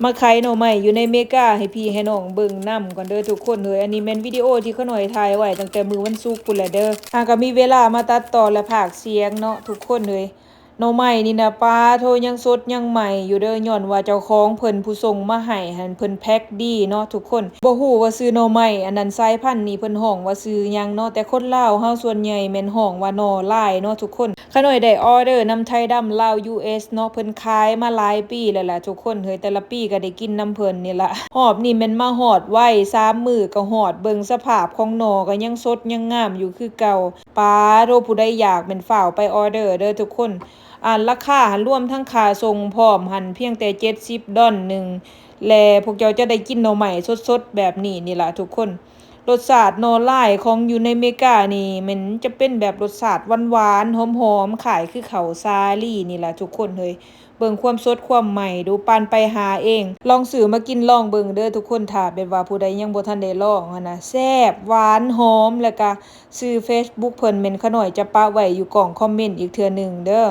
มาขายหน่อไม้อยู่ในอเมริกาให้พี่ให้น้องเบิ่งนํก่อนเด้อทุกคนเอ้ยอันนี้แม่นวิดีโอที่เขาหน่อยถ่ายไว้ตั้งแต่มื้อวันศุกร์พู้นแหละเด้อก็มีเวลามาตัดต่อและพากย์เสียงเนาะทุกคนเอ้ยหน่อไม้นี่นะปลาโทยังสดยังใหม่อยู่เด้อย้อนว่าเจ้าของเพิ่นผู้ส่งมาให้หั่นเพิ่นแพ็กดีเนาะทุกคนบ่ฮู้ว่าซื้อหน่อไม้อันนั้นสายพันธุ์นี้เพิ่นฮ้องว่าซื้อหยังเนาะแต่คนลาวเฮาส่วนใหญ่แม่นฮ้องว่าหน่อลายเนาะทุกคนขาน้อยได้ออเดอร์นำไทยดำลาว US เนาะเพิ่นขายมาหลายปีแล้วล่ะทุกคนเฮ้ยแต่ละปีก็ได้กินนำเพิ่นนี่ล่ะหอบนี่แม่นมาฮอดไว้3มื้อก็ฮอดเบิ่งสภาพของหน่อก็ยังสดยังงามอยู่คือเก่าปาโทผู้ใดอยากแม่นฟ้าวไปออเดอร์เด้อทุกคนราคาหันรวมทั้งค่าส่งพร้อมหันเพียงแต่$70นึงและพวกเจ้าจะได้กินหน่อไม้สดๆแบบนี้นี่ล่ะทุกคนรสชาติหน่อลายของอยู่ในอเมริกานี่มันจะเป็นแบบรสชาติหวานๆหอมๆคล้ายคือข้าวสาลีนี่ล่ะทุกคนเฮ้ยเบิ่งความสดความใหม่ดูปานไปหาเองลองซื้อมากินลองเบิ่งเด้อทุกคนถ้าแบบว่าผู้ใดยังบ่ทันได้ลองหั้นน่ะแซ่บหวานหอมแล้วก็ชื่อ Facebook เพิ่นแม่นขาน้อยจะปะไว้อยู่กล่องคอมเมนต์อีกเทื่อหนึ่งเด้อ